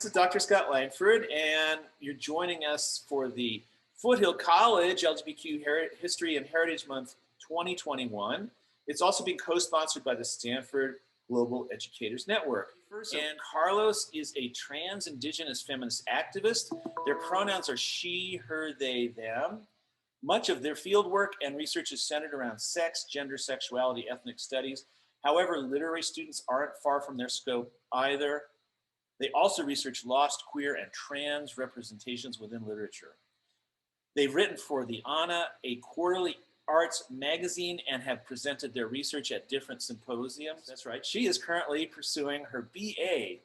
This is Dr. Scott Langford, and you're joining us for the Foothill College LGBTQ History and Heritage Month 2021. It's also being co-sponsored by the Stanford Global Educators Network. And Carlos is a trans Indigenous feminist activist. Their pronouns are she, her, they, them. Much of their fieldwork and research is centered around sex, gender, sexuality, ethnic studies. However, literary students aren't far from their scope either. They also research lost, queer, and trans representations within literature. They've written for the ANA, a quarterly arts magazine, and have presented their research at different symposiums. That's right. She is currently pursuing her BA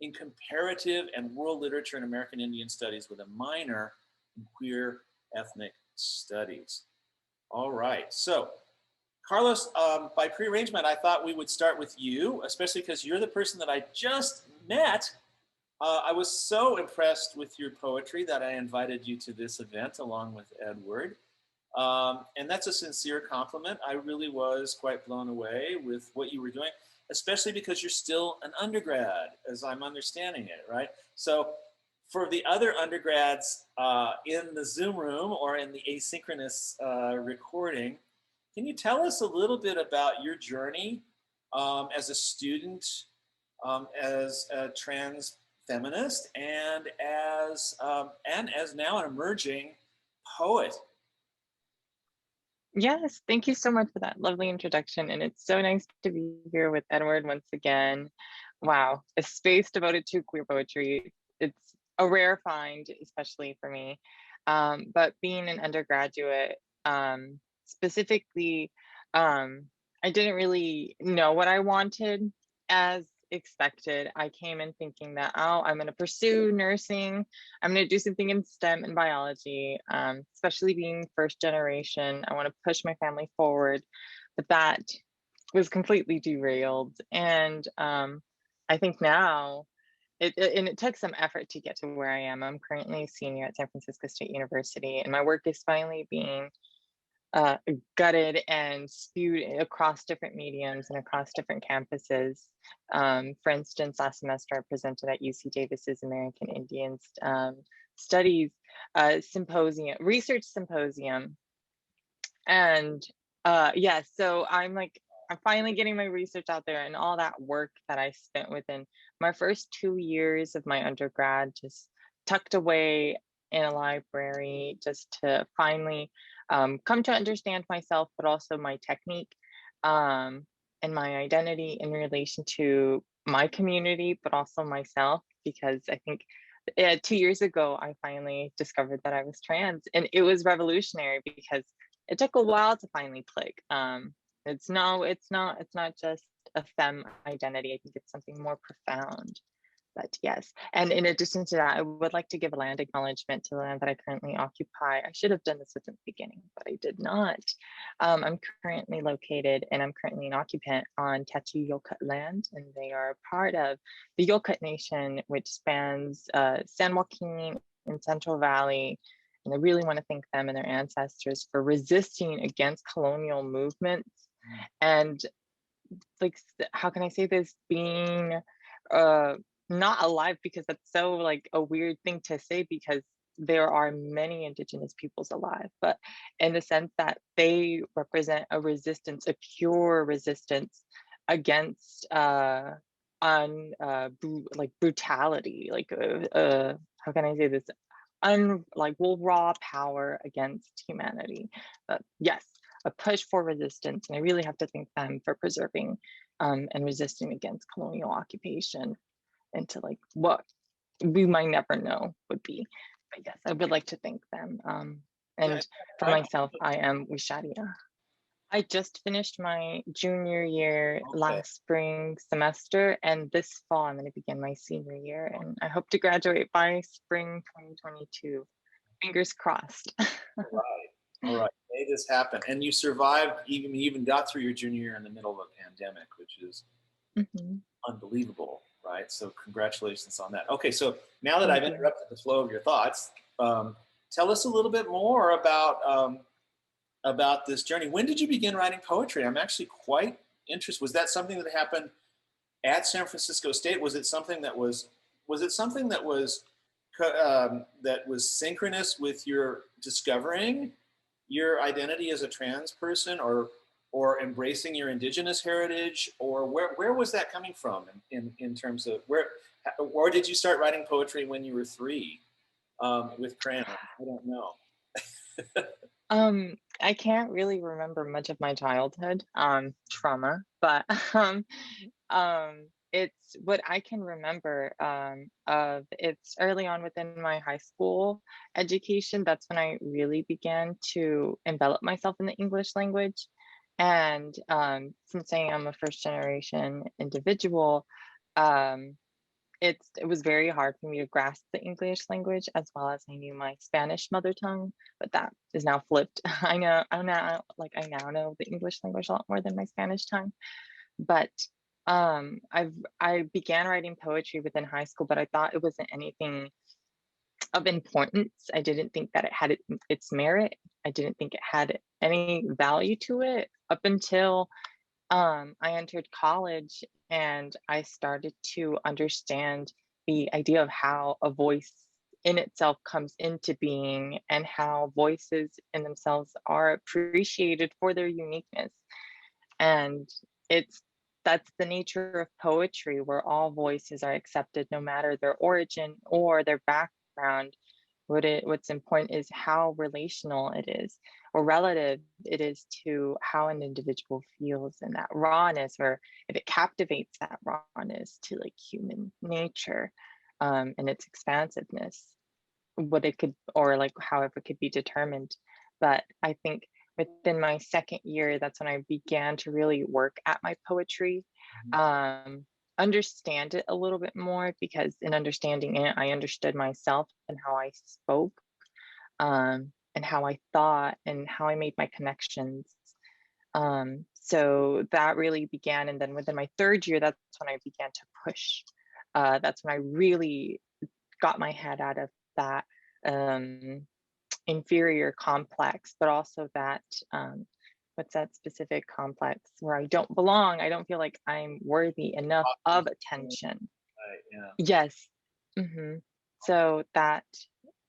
in Comparative and World Literature and American Indian Studies with a minor in Queer Ethnic Studies. All right. So, Carlos, by prearrangement, I thought we would start with you, especially because you're the person that I just met. I was so impressed with your poetry that I invited you to this event along with Edward. And that's a sincere compliment. I really was quite blown away with what you were doing, especially because you're still an undergrad, as I'm understanding it, right? So for the other undergrads in the Zoom room or in the asynchronous recording, can you tell us a little bit about your journey as a student, as a trans feminist, and as now an emerging poet? Yes, thank you so much for that lovely introduction. And it's so nice to be here with Edward once again. Wow, a space devoted to queer poetry. It's a rare find, especially for me. But being an undergraduate, specifically, I didn't really know what I wanted as expected. I came in thinking that, oh, I'm going to pursue nursing. I'm going to do something in STEM and biology, especially being first generation. I want to push my family forward, but that was completely derailed. And I think now, it took some effort to get to where I am. I'm currently a senior at San Francisco State University, and my work is finally being gutted and spewed across different mediums and across different campuses. For instance, last semester I presented at UC Davis's American Indian Studies symposium, research symposium. And yeah, so I'm finally getting my research out there, and all that work that I spent within my first 2 years of my undergrad, just tucked away in a library, just to finally come to understand myself, but also my technique and my identity in relation to my community, but also myself, because I think 2 years ago, I finally discovered that I was trans, and it was revolutionary because it took a while to finally click. It's not just a femme identity. I think it's something more profound. But yes, and in addition to that, I would like to give a land acknowledgement to the land that I currently occupy. I should have done this at the beginning, but I did not. I'm currently located, and I'm currently an occupant on Tachi Yolkut land, and they are part of the Yolkut Nation, which spans San Joaquin and Central Valley. And I really want to thank them and their ancestors for resisting against colonial movements. And like, how can I say this, being not alive, because that's so like a weird thing to say, because there are many Indigenous peoples alive, but in the sense that they represent a resistance, a pure resistance against brutality, how can I say this, raw power against humanity. But yes, a push for resistance, and I really have to thank them for preserving and resisting against colonial occupation into like what we might never know would be. But yes, I would like to thank them. And for myself, I am Wisharia. I just finished my junior year last spring semester, and this fall I'm going to begin my senior year, and I hope to graduate by spring 2022. Fingers crossed. All right, may this happen. And you survived, even got through your junior year in the middle of a pandemic, which is unbelievable, right? So congratulations on that. Okay, so now that I've interrupted the flow of your thoughts, tell us a little bit more about this journey. When did you begin writing poetry? I'm actually quite interested. Was that something that happened at San Francisco State? Was it something that was was it something that was synchronous with your discovering your identity as a trans person, or embracing your Indigenous heritage, or where was that coming from in terms of where, or did you start writing poetry when you were 3 with crayon? I don't know. I can't really remember much of my childhood trauma, but it's what I can remember of it's early on within my high school education. That's when I really began to envelop myself in the English language. And since I am a first generation individual, um, it was very hard for me to grasp the English language as well as I knew my Spanish mother tongue, but that is now flipped. I now know the English language a lot more than my Spanish tongue. But I began writing poetry within high school, but I thought it wasn't anything of importance. I didn't think that it had its merit. I didn't think it had any value to it up until I entered college and I started to understand the idea of how a voice in itself comes into being and how voices in themselves are appreciated for their uniqueness. And it's that's the nature of poetry, where all voices are accepted no matter their origin or their background. What's important is how relational it is or relative it is to how an individual feels, and that rawness, or if it captivates that rawness to like human nature, and its expansiveness, what it could, or like however it could be determined. But I think within my second year, that's when I began to really work at my poetry, understand it a little bit more, because in understanding it, I understood myself and how I spoke, and how I thought and how I made my connections. So that really began. And then within my third year, that's when I began to push. That's when I really got my head out of that inferior complex, but also that what's that specific complex where I don't belong. I don't feel like I'm worthy enough of attention. Right, yeah. Yes. hmm So that,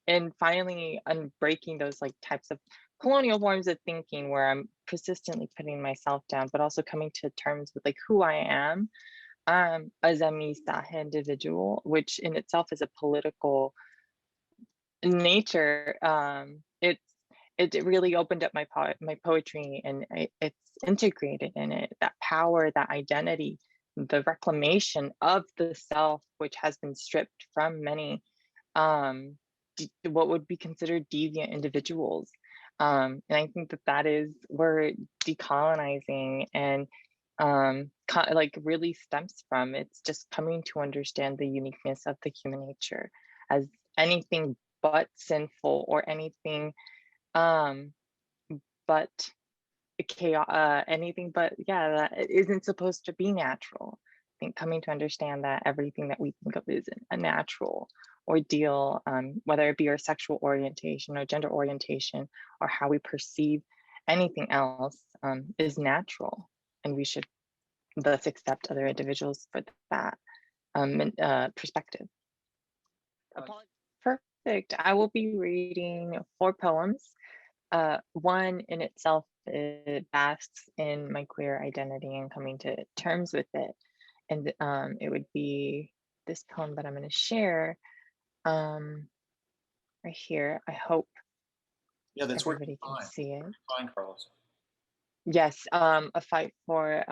and finally unbreaking those like types of colonial forms of thinking where I'm persistently putting myself down, but also coming to terms with like who I am as a mestiza individual, which in itself is a political nature. It really opened up my poetry, and it's integrated in it, that power, that identity, the reclamation of the self, which has been stripped from many what would be considered deviant individuals. And I think that that is where decolonizing and like really stems from. It's just coming to understand the uniqueness of the human nature as anything but sinful, or anything um but chaos, anything but, yeah, that it isn't supposed to be natural. I think coming to understand that everything that we think of is a natural ordeal, whether it be our sexual orientation or gender orientation or how we perceive anything else, is natural, and we should thus accept other individuals for that perspective. Perfect. I will be reading 4 poems. One in itself, it basks in my queer identity and coming to terms with it. And it would be this poem that I'm going to share right here. I hope Yeah, that's working everybody can fine. see it. Fine, Carlos. Yes, a fight for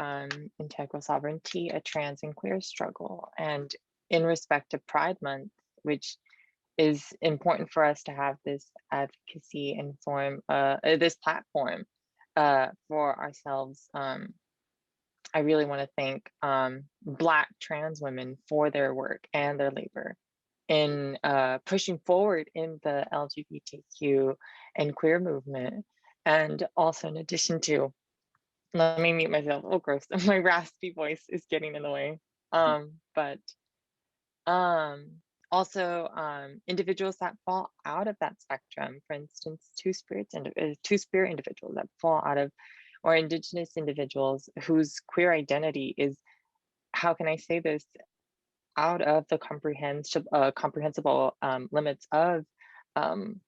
integral sovereignty, a trans and queer struggle. And in respect to Pride Month, which is important for us to have this advocacy and form, this platform for ourselves. I really want to thank Black trans women for their work and their labor in pushing forward in the LGBTQ and queer movement. And also, in addition to, let me mute myself. Oh, gross. My raspy voice is getting in the way. But also individuals that fall out of that spectrum, for instance, two-spirit individuals that fall out of, or Indigenous individuals whose queer identity is, how can I say this, out of the comprehensible limits of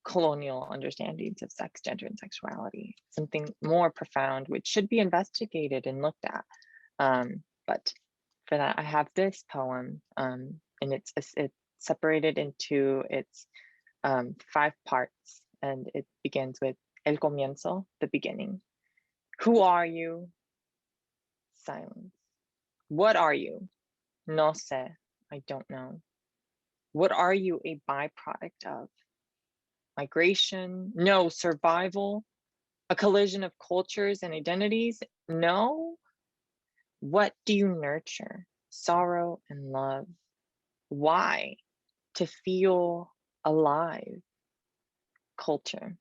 colonial understandings of sex, gender, and sexuality. Something more profound, which should be investigated and looked at. But for that, I have this poem, and it's separated into its 5 parts, and it begins with El comienzo, the beginning. Who are you? Silence. What are you? No sé, I don't know. What are you a byproduct of? Migration? No. Survival? A collision of cultures and identities? No. What do you nurture? Sorrow and love. Why? To feel alive. Culture.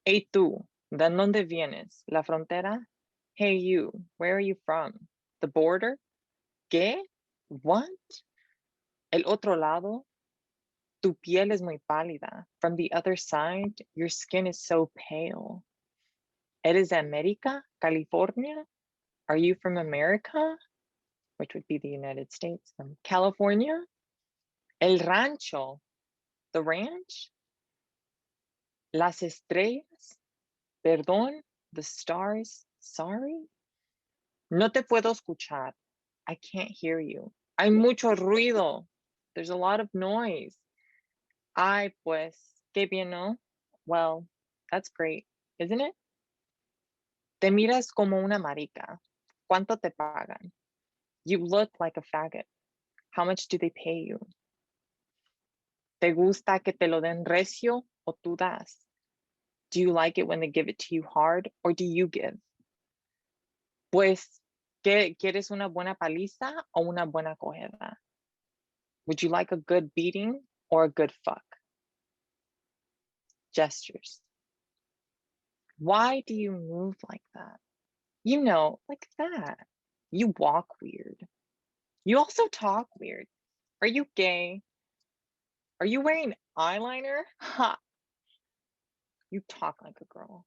Hey tú, ¿de dónde vienes? ¿La frontera? Hey you, where are you from? The border? ¿Qué? What? El otro lado? Tu piel es muy pálida. From the other side, your skin is so pale. ¿Eres de América? California? Are you from America? Which would be the United States. California? El rancho? The ranch? Las estrellas? Perdón? The stars? Sorry? No te puedo escuchar. I can't hear you. Hay mucho ruido. There's a lot of noise. Ay, pues, qué bien, ¿no? Well, that's great, isn't it? Te miras como una marica. ¿Cuánto te pagan? You look like a faggot. How much do they pay you? ¿Te gusta que te lo den recio o tú das? Do you like it when they give it to you hard, or do you give? Pues, ¿quieres una buena paliza o una buena cogida? Would you like a good beating or a good fuck? Gestures. Why do you move like that? You know, like that. You walk weird. You also talk weird. Are you gay? Are you wearing eyeliner? Ha! You talk like a girl.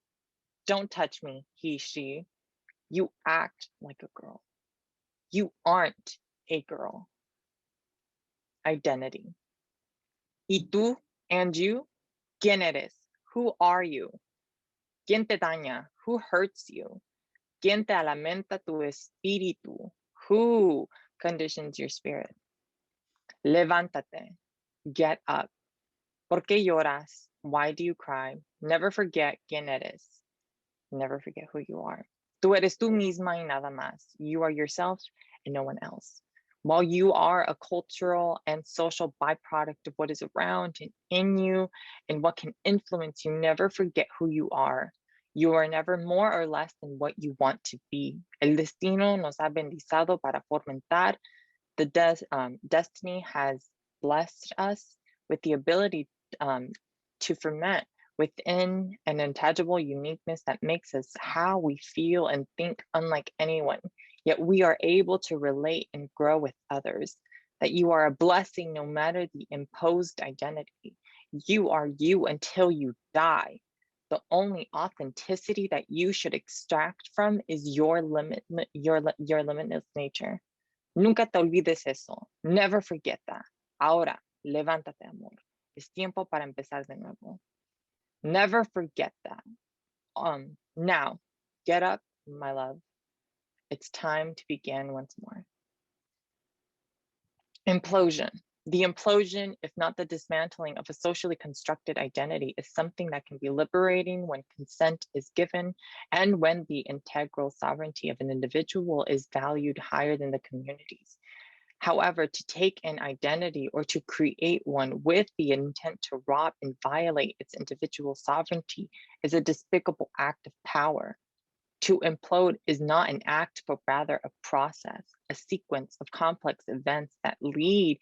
Don't touch me, he, she. You act like a girl. You aren't a girl. Identity. Y tú and you, ¿quién eres? Who are you? ¿Quién te daña? Who hurts you? ¿Quién te alimenta tu espíritu? Who conditions your spirit? Levántate. Get up. ¿Por qué lloras? Why do you cry? Never forget quién eres. Never forget who you are. Tú eres tú misma y nada más. You are yourself and no one else. While you are a cultural and social byproduct of what is around and in you and what can influence you, never forget who you are. You are never more or less than what you want to be. El destino nos ha bendizado para fomentar. The destiny has blessed us with the ability to ferment within an intangible uniqueness that makes us how we feel and think unlike anyone. Yet we are able to relate and grow with others. That you are a blessing no matter the imposed identity. You are you until you die. The only authenticity that you should extract from is your limitless nature. Nunca te olvides eso. Never forget that. Ahora, levántate, amor. Es tiempo para empezar de nuevo. Never forget that. Now, get up, my love. It's time to begin once more. Implosion. The implosion, if not the dismantling of a socially constructed identity, is something that can be liberating when consent is given and when the integral sovereignty of an individual is valued higher than the community's. However, to take an identity or to create one with the intent to rob and violate its individual sovereignty is a despicable act of power. To implode is not an act, but rather a process, a sequence of complex events that lead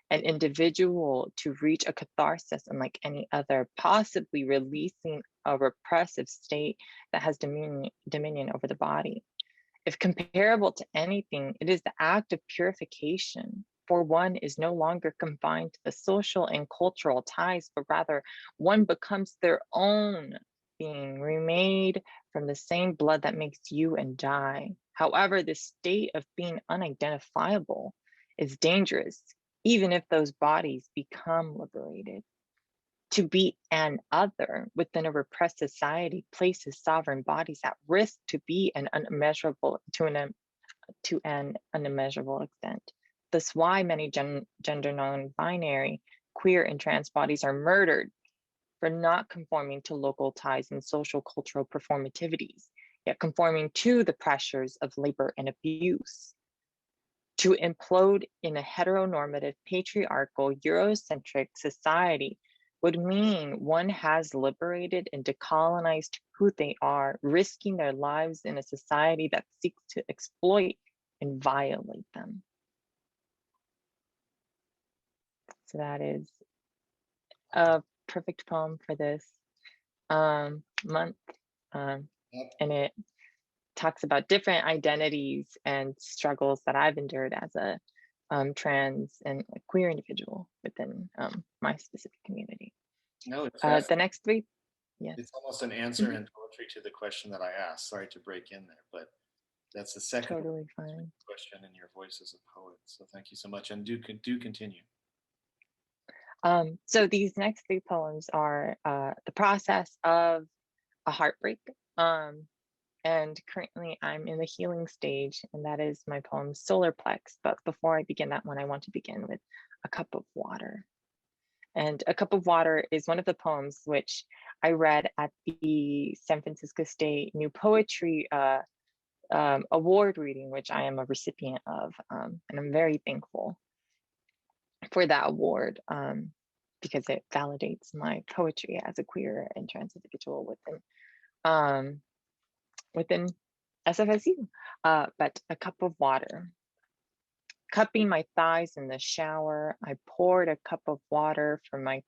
an individual to reach a catharsis unlike any other, possibly releasing a repressive state that has dominion over the body. If comparable to anything, it is the act of purification, for one is no longer confined to the social and cultural ties, but rather one becomes their own being, remade from the same blood that makes you and die. However, this state of being unidentifiable is dangerous, even if those bodies become liberated. To be an other within a repressed society places sovereign bodies at risk to an unmeasurable extent. Thus why many gender non-binary, queer, and trans bodies are murdered for not conforming to local ties and social cultural performativities, yet conforming to the pressures of labor and abuse. To implode in a heteronormative, patriarchal, Eurocentric society would mean one has liberated and decolonized who they are, risking their lives in a society that seeks to exploit and violate them. So that is a perfect poem for this month. And it talks about different identities and struggles that I've endured as a trans and a queer individual within my specific community. No, it's The next three, yes. It's almost an answer in poetry to the question that I asked. Sorry to break in there, but that's the second Totally fine. question in your voice as a poet. So thank you so much, and do continue. So these next three poems are the process of a heartbreak. And currently I'm in the healing stage, and that is my poem Solar Plex. But before I begin that one, I want to begin with A Cup of Water. And A Cup of Water is one of the poems which I read at the San Francisco State New Poetry award reading, which I am a recipient of. And I'm very thankful for that award because it validates my poetry as a queer and trans individual within SFSU. But A Cup of Water. Cupping my thighs in the shower, I poured a cup of water for my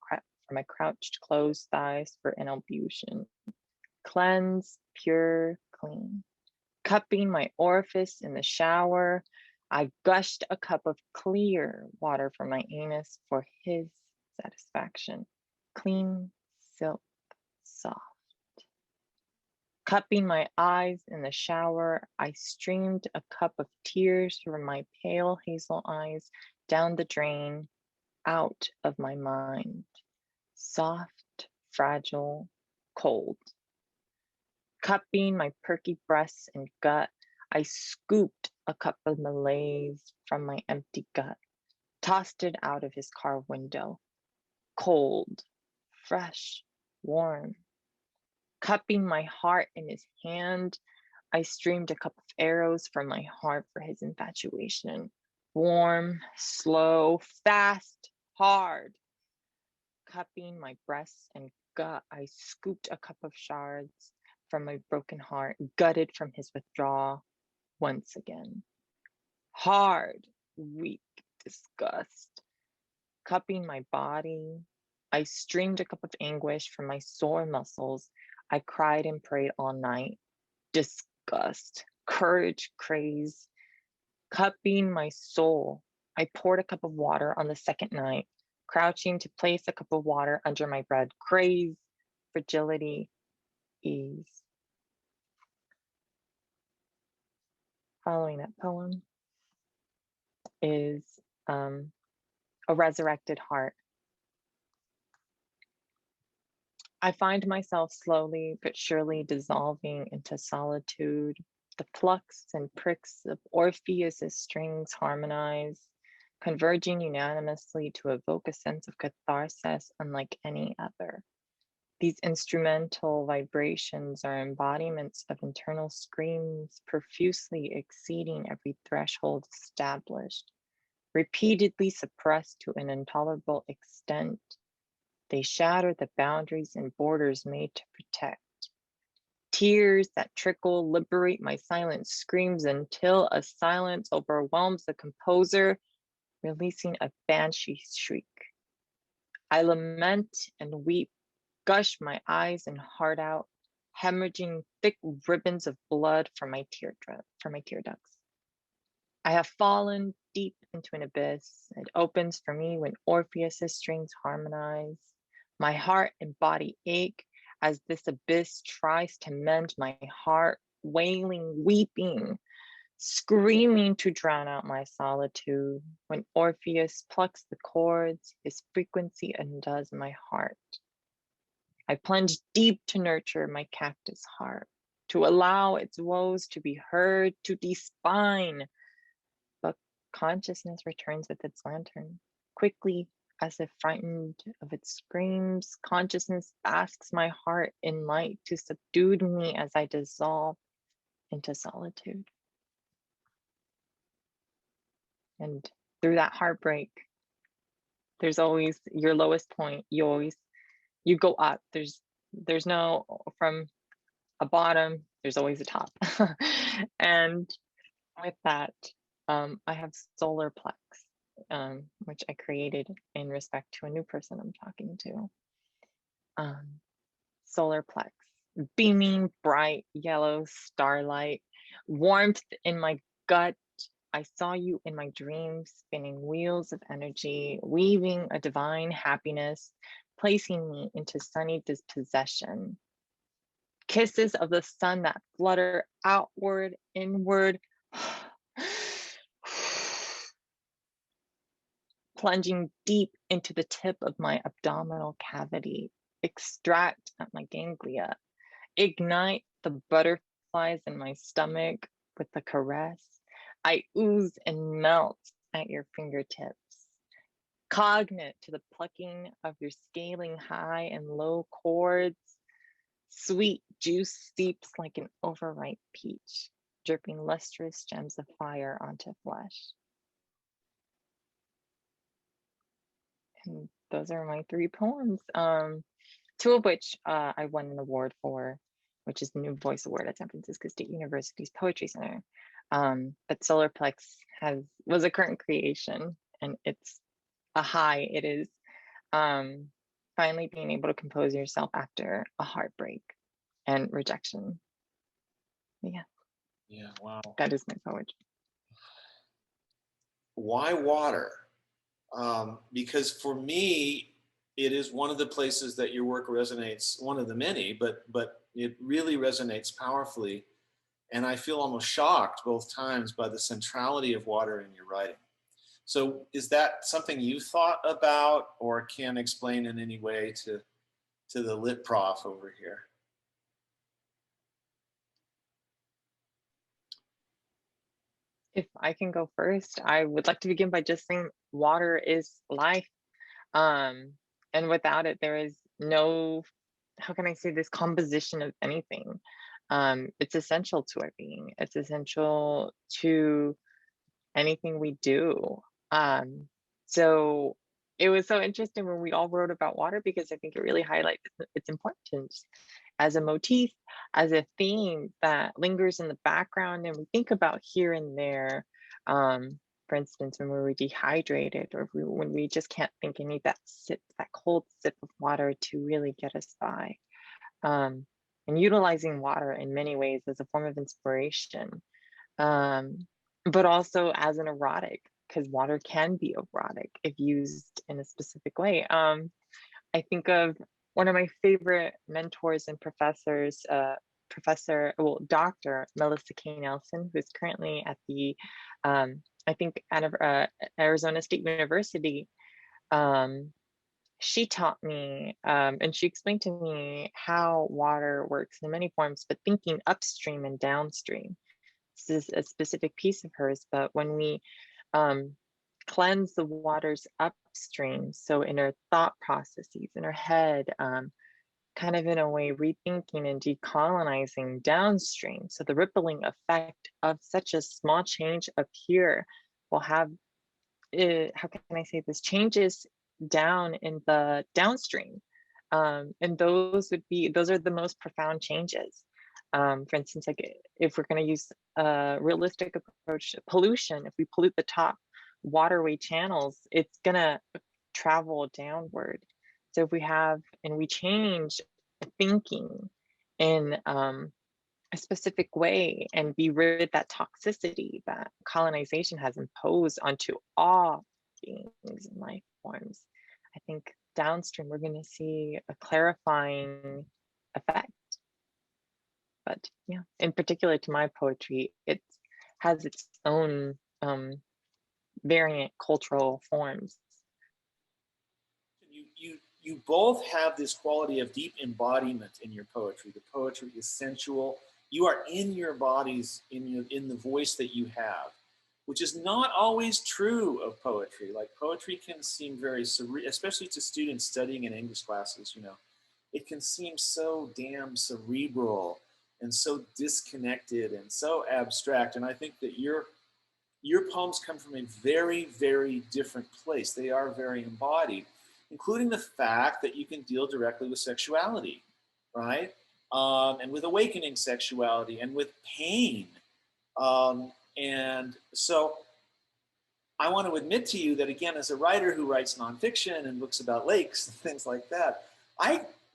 crouched closed thighs for inhalation. Cleanse, pure, clean. Cupping my orifice in the shower, I gushed a cup of clear water for my anus for his satisfaction. Clean, silk, soft. Cupping my eyes in the shower, I streamed a cup of tears from my pale hazel eyes down the drain, out of my mind. Soft, fragile, cold. Cupping my perky breasts and gut, I scooped a cup of malaise from my empty gut, tossed it out of his car window. Cold, fresh, warm. Cupping my heart in his hand, I streamed a cup of arrows from my heart for his infatuation. Warm, slow, fast, hard. Cupping my breasts and gut, I scooped a cup of shards from my broken heart, gutted from his withdrawal once again. Hard, weak disgust. Cupping my body, I streamed a cup of anguish from my sore muscles. I cried and prayed all night. Disgust, courage, craze. Cupping my soul, I poured a cup of water on the second night, crouching to place a cup of water under my bed. Craze, fragility, ease. Following that poem is A Resurrected Heart. I find myself slowly but surely dissolving into solitude. The plucks and pricks of Orpheus's strings harmonize, converging unanimously to evoke a sense of catharsis unlike any other. These instrumental vibrations are embodiments of internal screams profusely exceeding every threshold established, repeatedly suppressed to an intolerable extent. They shatter the boundaries and borders made to protect. Tears that trickle liberate my silent screams until a silence overwhelms the composer, releasing a banshee shriek. I lament and weep, gush my eyes and heart out, hemorrhaging thick ribbons of blood from my tear ducts. I have fallen deep into an abyss. It opens for me when Orpheus's strings harmonize. My heart and body ache as this abyss tries to mend my heart, wailing, weeping, screaming to drown out my solitude. When Orpheus plucks the chords, his frequency undoes my heart. I plunge deep to nurture my cactus heart, to allow its woes to be heard, to despine. But consciousness returns with its lantern. Quickly, as if frightened of its screams, consciousness basks my heart in light to subdue me as I dissolve into solitude. And through that heartbreak, there's always your lowest point. You go up. There's no from a bottom, there's always a top. And with that, I have solar plex, which I created in respect to a new person I'm talking to. Solar plex, beaming bright yellow starlight, warmth in my gut. I saw you in my dreams, spinning wheels of energy, weaving a divine happiness, placing me into sunny dispossession. Kisses of the sun that flutter outward, inward, plunging deep into the tip of my abdominal cavity, extract at my ganglia, ignite the butterflies in my stomach with a caress. I ooze and melt at your fingertips, cognate to the plucking of your scaling high and low chords. Sweet juice seeps like an overripe peach, dripping lustrous gems of fire onto flesh. And those are my 3 poems, 2 of which I won an award for, which is the New Voice Award at San Francisco State University's Poetry Center. But Solarplex was a current creation, and it's a high. It is finally being able to compose yourself after a heartbreak and rejection. Yeah. Yeah, wow. That is my poetry. Why water? Because for me, it is one of the places that your work resonates, one of the many, but it really resonates powerfully. And I feel almost shocked both times by the centrality of water in your writing. So is that something you thought about or can explain in any way to the lit prof over here? If I can go first, I would like to begin by just saying water is life. And without it, there is no, how can I say this, composition of anything. It's essential to our being. It's essential to anything we do. So it was so interesting when we all wrote about water, because I think it really highlights its importance as a motif, as a theme that lingers in the background and we think about here and there. For instance, when we were dehydrated, or when we just can't think and need that cold sip of water to really get us by. And utilizing water in many ways as a form of inspiration, but also as an erotic, because water can be erotic if used in a specific way. I think of one of my favorite mentors and professors, Dr. Melissa K. Nelson, who's currently at the, I think, at Arizona State University. She taught me, and she explained to me how water works in many forms, but thinking upstream and downstream. This is a specific piece of hers, but when we cleanse the waters upstream, so in our thought processes, in our head, kind of in a way rethinking and decolonizing downstream, so the rippling effect of such a small change up here will have, how can I say this, changes down in the downstream. And those are the most profound changes. For instance, like if we're going to use a realistic approach to pollution, if we pollute the top waterway channels, it's going to travel downward. So if we change thinking in a specific way and be rid of that toxicity that colonization has imposed onto all beings and life forms, I think downstream we're going to see a clarifying effect. But yeah, in particular to my poetry, it's has its own variant cultural forms. You both have this quality of deep embodiment in your poetry. The poetry is sensual. You are in your bodies, in the voice that you have, which is not always true of poetry. Like poetry can seem very surreal, especially to students studying in English classes, you know. It can seem so damn cerebral and so disconnected and so abstract. And I think that your poems come from a very, very different place. They are very embodied, including the fact that you can deal directly with sexuality, right? And with awakening sexuality and with pain. And so I want to admit to you that, again, as a writer who writes nonfiction and books about lakes and things like that,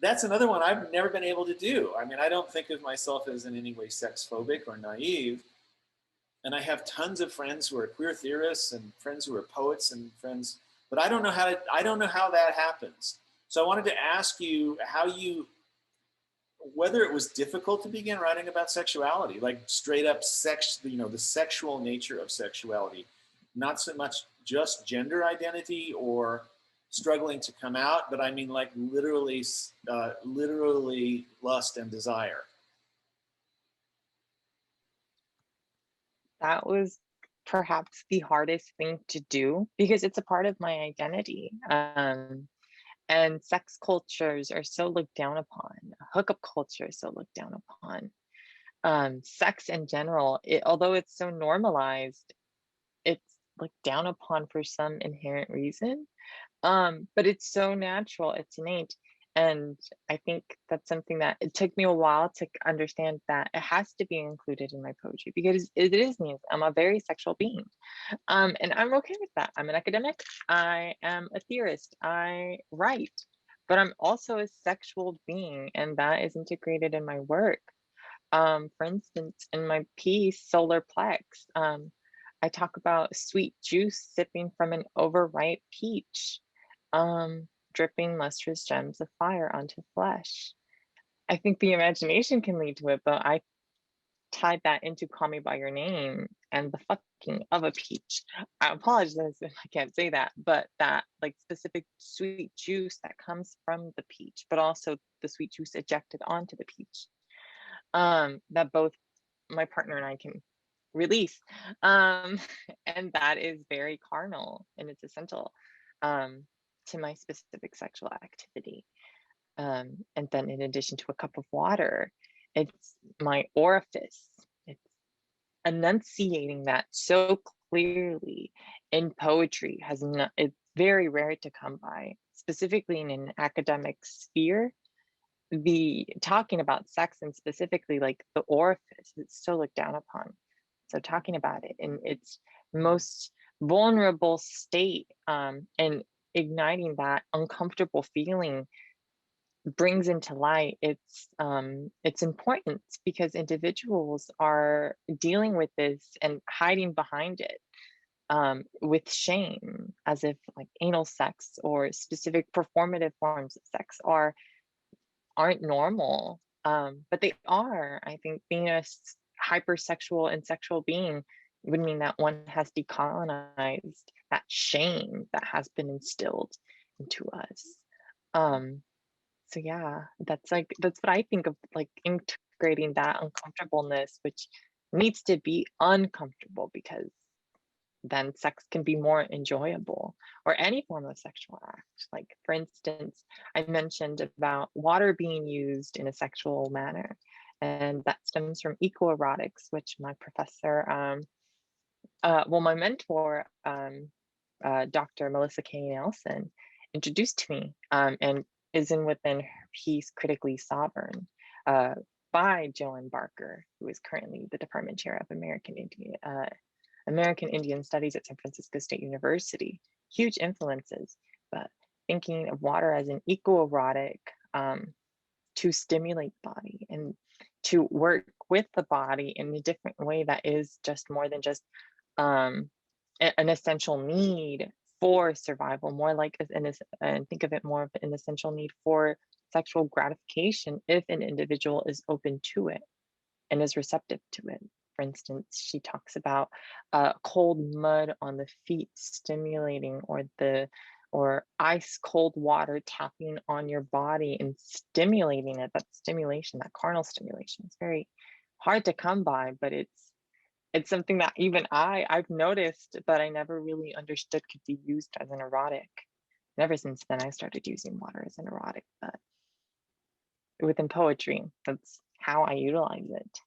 that's another one I've never been able to do. I mean, I don't think of myself as in any way sex phobic or naive. And I have tons of friends who are queer theorists and friends who are poets and friends, but I don't know how that happens. So I wanted to ask you whether it was difficult to begin writing about sexuality, like straight up sex, you know, the sexual nature of sexuality, not so much just gender identity or struggling to come out, but I mean like literally lust and desire. That was perhaps the hardest thing to do because it's a part of my identity. And sex cultures are so looked down upon. Hookup culture is so looked down upon. Sex in general, although it's so normalized, it's looked down upon for some inherent reason. But it's so natural, it's innate. And I think that's something that it took me a while to understand that it has to be included in my poetry because it is me. I'm a very sexual being. And I'm okay with that. I'm an academic. I am a theorist. I write, but I'm also a sexual being, and that is integrated in my work. For instance, in my piece, Solar Plex, I talk about sweet juice sipping from an overripe peach, dripping lustrous gems of fire onto flesh. I think the imagination can lead to it, but I tied that into Call Me by Your Name and the fucking of a peach. I apologize if I can't say that, but that like specific sweet juice that comes from the peach, but also the sweet juice ejected onto the peach, that both my partner and I can release. And that is very carnal and it's essential to my specific sexual activity. And then in addition to a cup of water, it's my orifice. It's enunciating that so clearly in poetry has not, it's very rare to come by, specifically in an academic sphere. The talking about sex and specifically like the orifice, it's so looked down upon. So talking about it in its most vulnerable state, and igniting that uncomfortable feeling brings into light its importance because individuals are dealing with this and hiding behind it, with shame, as if like anal sex or specific performative forms of sex aren't normal, but they are. I think being a hypersexual and sexual being would mean that one has decolonized that shame that has been instilled into us. Um, so yeah, that's what I think of, like integrating that uncomfortableness, which needs to be uncomfortable because then sex can be more enjoyable, or any form of sexual act. Like for instance, I mentioned about water being used in a sexual manner, and that stems from ecoerotics, which my professor, my mentor, Dr. Melissa K. Nelson, introduced to me, and is in within her piece Critically Sovereign, by Joan Barker, who is currently the department chair of American Indian Studies at San Francisco State University. Huge influences, but thinking of water as an ecoerotic, to stimulate the body and to work with the body in a different way that is just more than just an essential need for survival, more like and think of it more of an essential need for sexual gratification if an individual is open to it and is receptive to it. For instance, she talks about cold mud on the feet stimulating, or ice cold water tapping on your body and stimulating it. That stimulation, that carnal stimulation, it's very hard to come by, but it's something that even I've noticed, but I never really understood could be used as an erotic. And ever since then, I started using water as an erotic, but within poetry, that's how I utilize it.